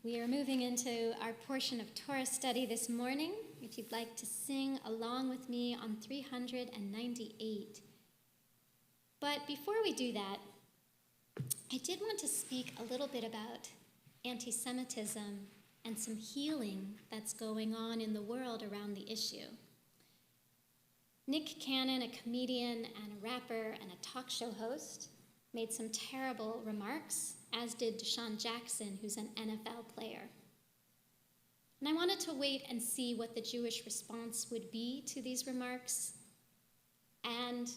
We are moving into our portion of Torah study this morning. If you'd like to sing along with me on 398. But before we do that, I did want to speak a little bit about anti-Semitism and some healing that's going on in the world around the issue. Nick Cannon, a comedian and a rapper and a talk show host, made some terrible remarks, as did Deshaun Jackson, who's an NFL player. And I wanted to wait and see what the Jewish response would be to these remarks and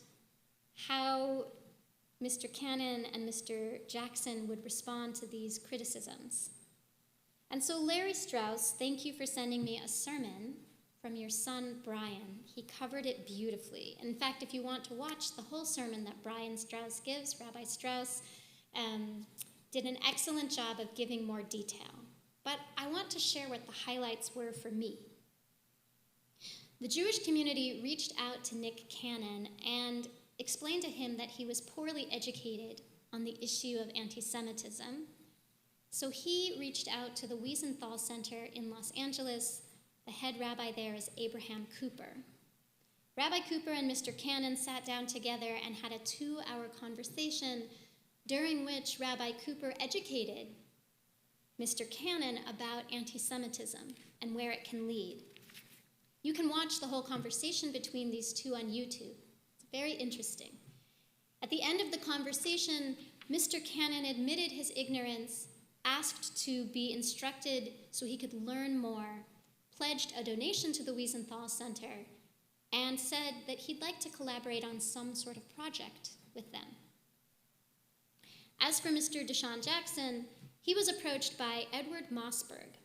how Mr. Cannon and Mr. Jackson would respond to these criticisms. And so Larry Strauss, thank you for sending me a sermon from your son, Brian. He covered it beautifully. In fact, if you want to watch the whole sermon that Brian Strauss gives, Rabbi Strauss did an excellent job of giving more detail. But I want to share what the highlights were for me. The Jewish community reached out to Nick Cannon and explained to him that he was poorly educated on the issue of anti-Semitism. So he reached out to the Wiesenthal Center in Los Angeles. The head rabbi there is Abraham Cooper. Rabbi Cooper and Mr. Cannon sat down together and had a 2-hour conversation during which Rabbi Cooper educated Mr. Cannon about anti-Semitism and where it can lead. You can watch the whole conversation between these two on YouTube. It's very interesting. At the end of the conversation, Mr. Cannon admitted his ignorance, asked to be instructed so he could learn more, pledged a donation to the Wiesenthal Center, and said that he'd like to collaborate on some sort of project with them. As for Mr. Deshaun Jackson, he was approached by Edward Mossberg.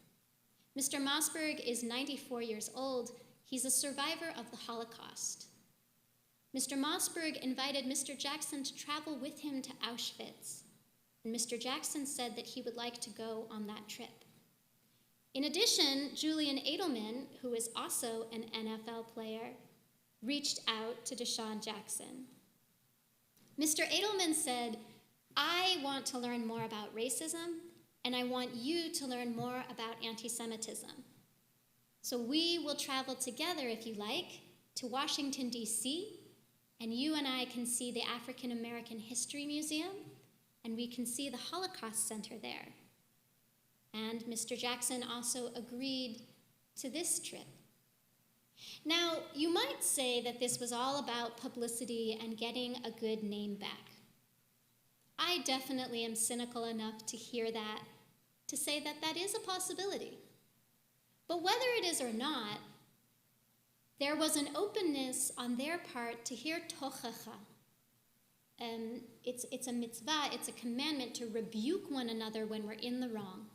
Mr. Mossberg is 94 years old. He's a survivor of the Holocaust. Mr. Mossberg invited Mr. Jackson to travel with him to Auschwitz, and Mr. Jackson said that he would like to go on that trip. In addition, Julian Edelman, who is also an NFL player, reached out to Deshaun Jackson. Mr. Edelman said, "I want to learn more about racism, and I want you to learn more about anti-Semitism. So we will travel together, if you like, to Washington, D.C., and you and I can see the African American History Museum, and we can see the Holocaust Center there." And Mr. Jackson also agreed to this trip. Now, you might say that this was all about publicity and getting a good name back. I definitely am cynical enough to hear that, to say that that is a possibility. But whether it is or not, there was an openness on their part to hear tochacha. It's a mitzvah, it's a commandment to rebuke one another when we're in the wrong.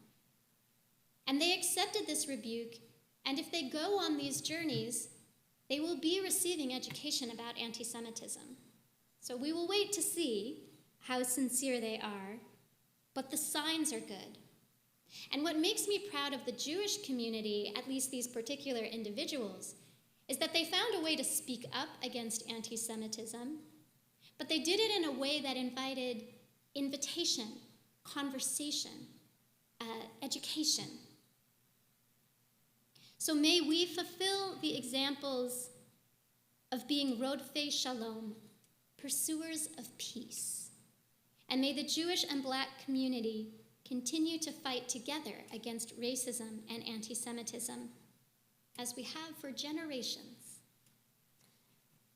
And they accepted this rebuke, and if they go on these journeys, they will be receiving education about anti-Semitism. So we will wait to see how sincere they are, but the signs are good. And what makes me proud of the Jewish community, at least these particular individuals, is that they found a way to speak up against anti-Semitism, but they did it in a way that invited invitation, conversation, education. So may we fulfill the examples of being rodfei shalom, pursuers of peace. And may the Jewish and Black community continue to fight together against racism and anti-Semitism, as we have for generations.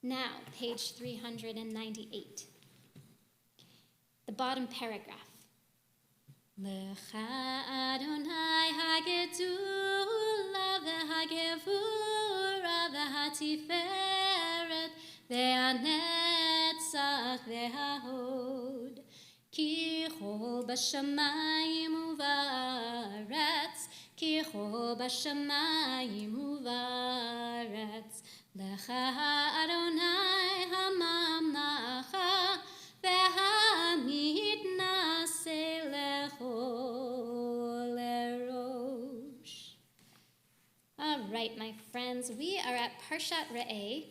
Now, page 398. The bottom paragraph. Lecha Adonai hagedula v'hagevura v'hatiferet v'hanetzach v'hahod ki chol b'shamayim uvaretz ki chol b'shamayim uvaretz Lecha Adonai hamamlacha v'hamitnaseh lechol erosh. All right, my friends, we are at Parshat Re'eh.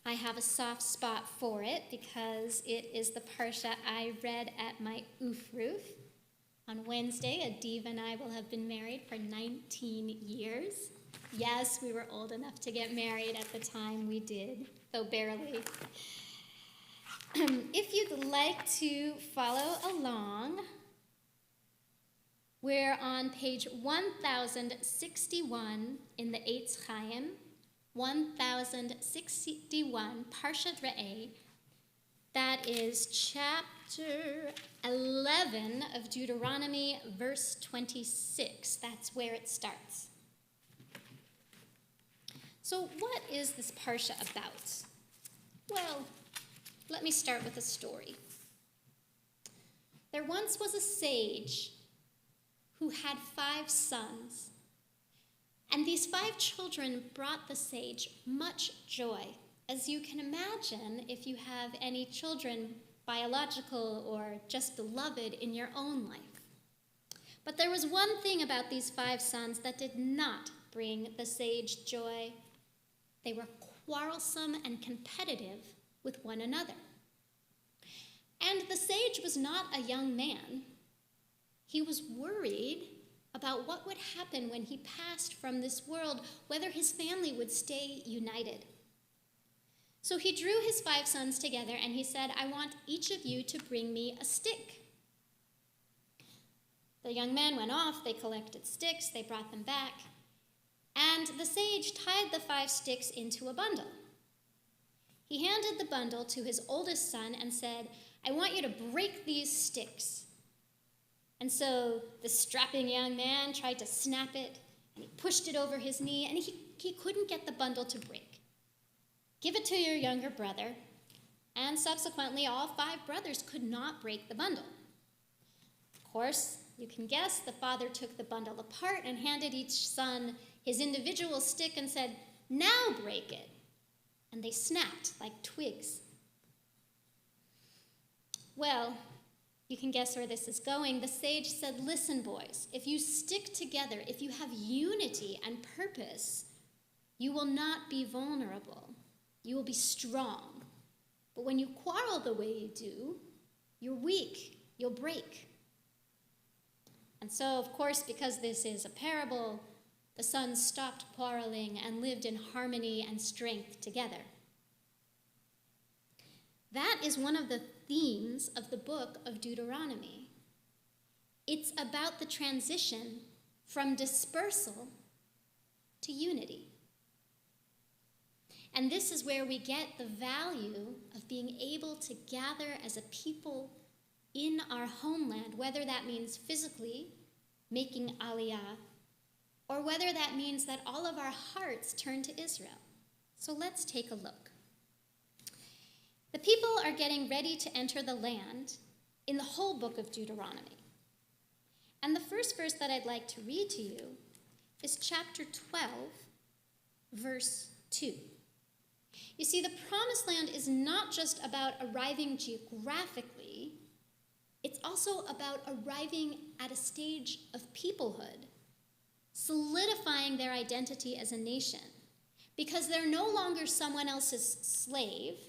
I have a soft spot for it because it is the parsha I read at my Ufruf. On Wednesday, Adiv and I will have been married for 19 years. Yes, we were old enough to get married at the time we did, though barely. If you'd like to follow along, we're on page 1061 in the Eitz Chaim, 1061, Parshat Re'eh. That is chapter 11 of Deuteronomy, verse 26. That's where it starts. So what is this parsha about? Well, let me start with a story. There once was a sage who had 5 sons, and these 5 children brought the sage much joy, as you can imagine if you have any children, biological or just beloved, in your own life. But there was one thing about these 5 sons that did not bring the sage joy. They were quarrelsome and competitive with one another. And the sage was not a young man. He was worried about what would happen when he passed from this world, whether his family would stay united. So he drew his 5 sons together and he said, I want each of you to bring me a stick. The young men went off, they collected sticks, they brought them back, and the sage tied the 5 sticks into a bundle. He handed the bundle to his oldest son and said, I want you to break these sticks. And so the strapping young man tried to snap it, and he pushed it over his knee, and he couldn't get the bundle to break. Give it to your younger brother. And subsequently, all 5 brothers could not break the bundle. Of course, you can guess, the father took the bundle apart and handed each son his individual stick and said, now break it. And they snapped like twigs. Well, you can guess where this is going. The sage said, listen, boys, if you stick together, if you have unity and purpose, you will not be vulnerable. You will be strong. But when you quarrel the way you do, you're weak. You'll break. And so, of course, because this is a parable, the sons stopped quarreling and lived in harmony and strength together. That is one of the themes of the book of Deuteronomy. It's about the transition from dispersal to unity. And this is where we get the value of being able to gather as a people in our homeland, whether that means physically making aliyah, or whether that means that all of our hearts turn to Israel. So let's take a look. The people are getting ready to enter the land in the whole book of Deuteronomy. And the first verse that I'd like to read to you is chapter 12, verse 2. You see, the Promised Land is not just about arriving geographically, it's also about arriving at a stage of peoplehood, solidifying their identity as a nation, because they're no longer someone else's slave,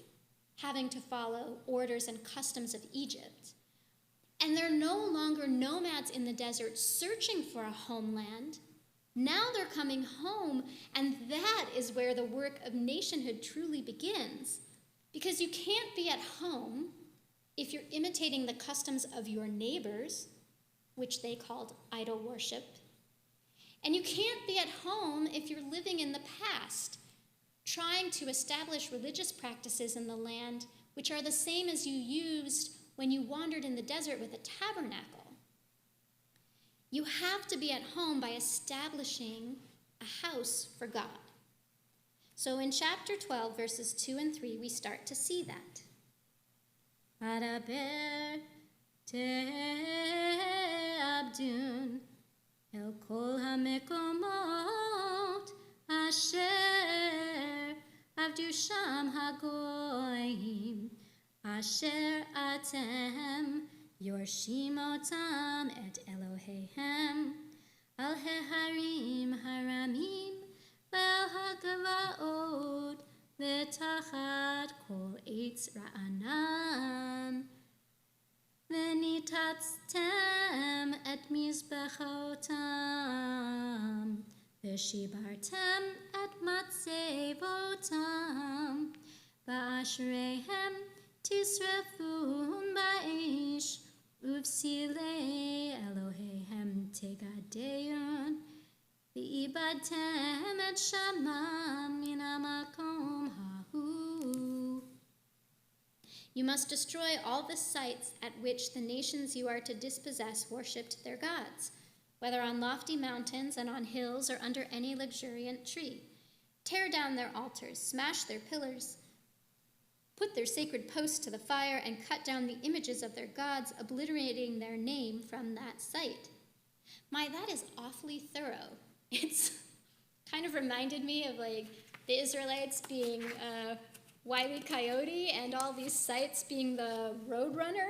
having to follow orders and customs of Egypt, and they're no longer nomads in the desert searching for a homeland. Now they're coming home, and that is where the work of nationhood truly begins. Because you can't be at home if you're imitating the customs of your neighbors, which they called idol worship. And you can't be at home if you're living in the past, trying to establish religious practices in the land which are the same as you used when you wandered in the desert with a tabernacle. You have to be at home by establishing a house for God. So in chapter 12, verses 2 and 3, we start to see that. Araber te'abdun el kol hamekomot asher avdu sham hagoyim asher atem yorshimotam et Elohehem al heharim haramim ve'al hagavaot ve'tachat kol eitz ra'anan ve'nitatztem et mizbechotam, v'shibartem et matzevotam, ba'ashreihem tisrefun ba'ish, uv'silei Eloheihem tegadeun, v'ibadtem et shamam min hamakom hahu. You must destroy all the sites at which the nations you are to dispossess worshipped their gods, whether on lofty mountains and on hills or under any luxuriant tree. Tear down their altars, smash their pillars, put their sacred posts to the fire, and cut down the images of their gods, obliterating their name from that site. That is awfully thorough. It's kind of reminded me of like the Israelites being Wile E. Coyote and all these sites being the Roadrunner.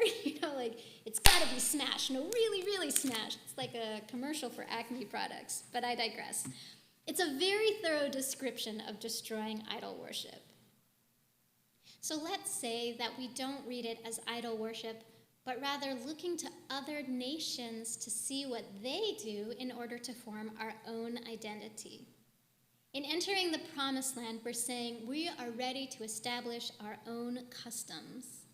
It's gotta be smashed. No, really, really smashed. It's like a commercial for Acme products, but I digress. It's a very thorough description of destroying idol worship. So let's say that we don't read it as idol worship, but rather looking to other nations to see what they do in order to form our own identity. In entering the Promised Land, we're saying we are ready to establish our own customs.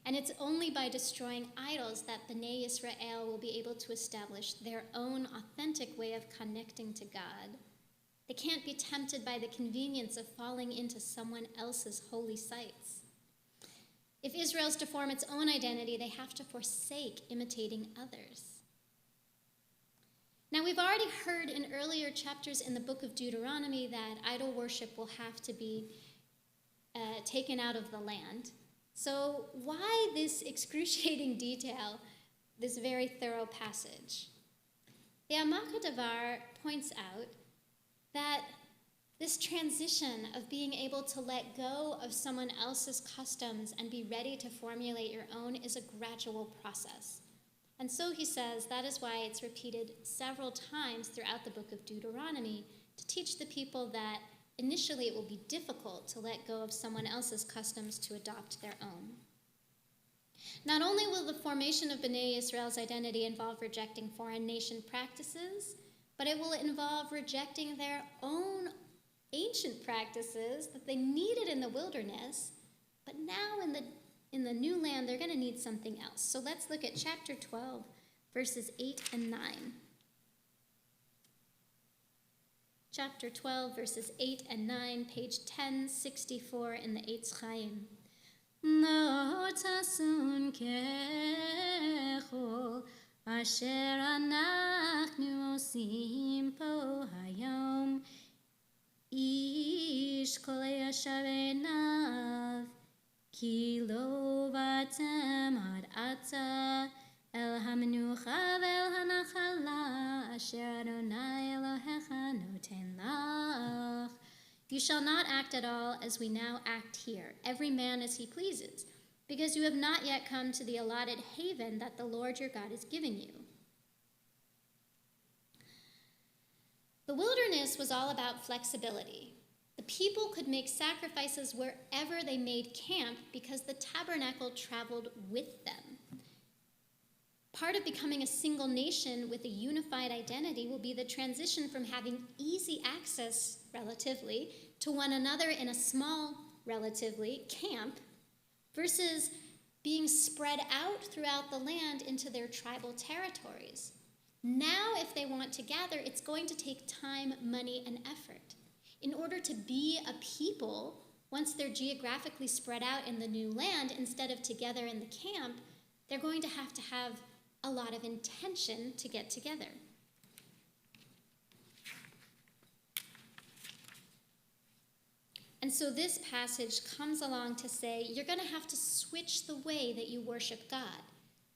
And it's only by destroying idols that Bnei Israel will be able to establish their own authentic way of connecting to God. They can't be tempted by the convenience of falling into someone else's holy sites. If Israel is to form its own identity, they have to forsake imitating others. Now, we've already heard in earlier chapters in the book of Deuteronomy that idol worship will have to be taken out of the land. So why this excruciating detail, this very thorough passage? The Amak Davar points out that this transition of being able to let go of someone else's customs and be ready to formulate your own is a gradual process. And so he says that is why it's repeated several times throughout the book of Deuteronomy to teach the people that initially it will be difficult to let go of someone else's customs to adopt their own. Not only will the formation of Bnei Israel's identity involve rejecting foreign nation practices, but it will involve rejecting their own ancient practices that they needed in the wilderness, but now in the new land, they're going to need something else. So let's look at chapter 12, verses 8 and 9. Chapter 12, verses 8 and 9, page 1064 in the Eitz Chaim. No tasun kechol asher anachnu osim po hayom ish kol yashav einav ki lo vatem ad ata el hamenucha vel hanachala asher Adonai Elohecha noten lach. You shall not act at all as we now act here, every man as he pleases, because you have not yet come to the allotted haven that the Lord your God is giving you. The wilderness was all about flexibility. The people could make sacrifices wherever they made camp because the tabernacle traveled with them. Part of becoming a single nation with a unified identity will be the transition from having easy access, relatively, to one another in a small, relatively, camp, versus being spread out throughout the land into their tribal territories. Now, if they want to gather, it's going to take time, money, and effort. In order to be a people, once they're geographically spread out in the new land, instead of together in the camp, they're going to have a lot of intention to get together. And so this passage comes along to say you're going to have to switch the way that you worship God.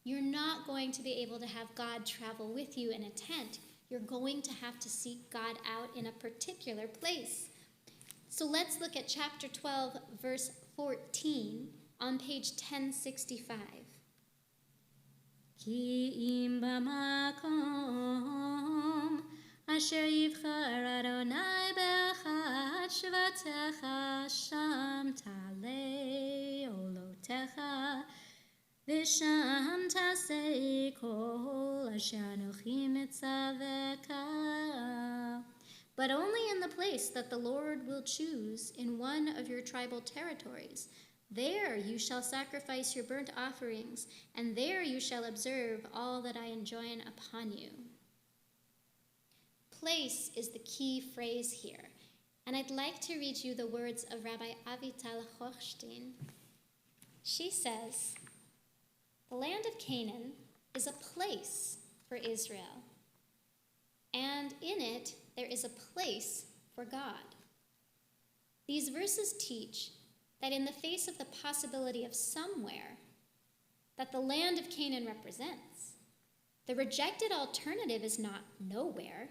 You're not going to be able to have God travel with you in a tent. You're going to have to seek God out in a particular place. So let's look at chapter 12, verse 14 on page 1065. Ki im b'makom asher yivchar Adonai be'achad shvatecha sham talei olotecha ושם תעשה כל אשר אנוכי מצווך. But only in the place that the Lord will choose in one of your tribal territories. There you shall sacrifice your burnt offerings, and there you shall observe all that I enjoin upon you. Place is the key phrase here, and I'd like to read you the words of Rabbi Avital Hochstein. She says, the land of Canaan is a place for Israel, and in it there is a place for God. These verses teach that in the face of the possibility of somewhere that the land of Canaan represents, the rejected alternative is not nowhere,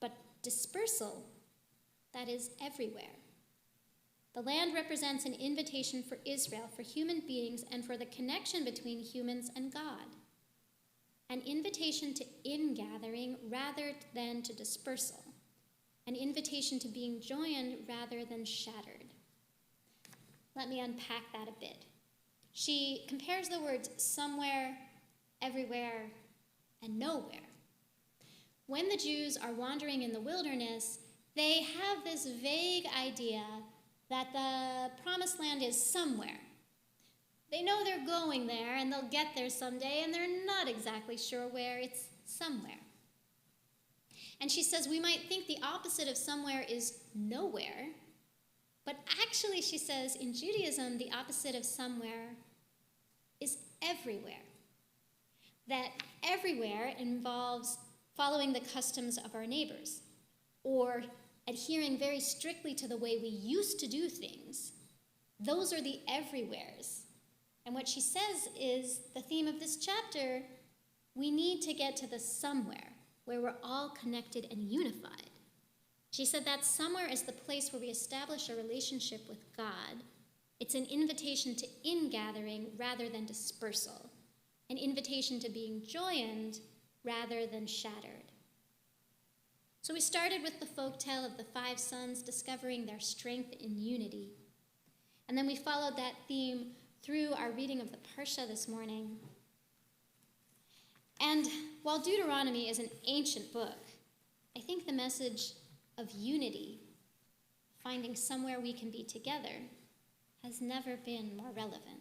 but dispersal, that is everywhere. The land represents an invitation for Israel, for human beings, and for the connection between humans and God. An invitation to ingathering rather than to dispersal. An invitation to being joined rather than shattered. Let me unpack that a bit. She compares the words somewhere, everywhere, and nowhere. When the Jews are wandering in the wilderness, they have this vague idea that the promised land is somewhere. They know they're going there and they'll get there someday, and they're not exactly sure where. It's somewhere. And she says we might think the opposite of somewhere is nowhere, but actually, she says, in Judaism, the opposite of somewhere is everywhere. That everywhere involves following the customs of our neighbors, or adhering very strictly to the way we used to do things. Those are the everywheres. And what she says is the theme of this chapter, we need to get to the somewhere, where we're all connected and unified. She said that somewhere is the place where we establish a relationship with God. It's an invitation to ingathering rather than dispersal, an invitation to being joined rather than shattered. So we started with the folktale of the 5 sons discovering their strength in unity. And then we followed that theme through our reading of the Parsha this morning. And while Deuteronomy is an ancient book, I think the message of unity, finding somewhere we can be together, has never been more relevant.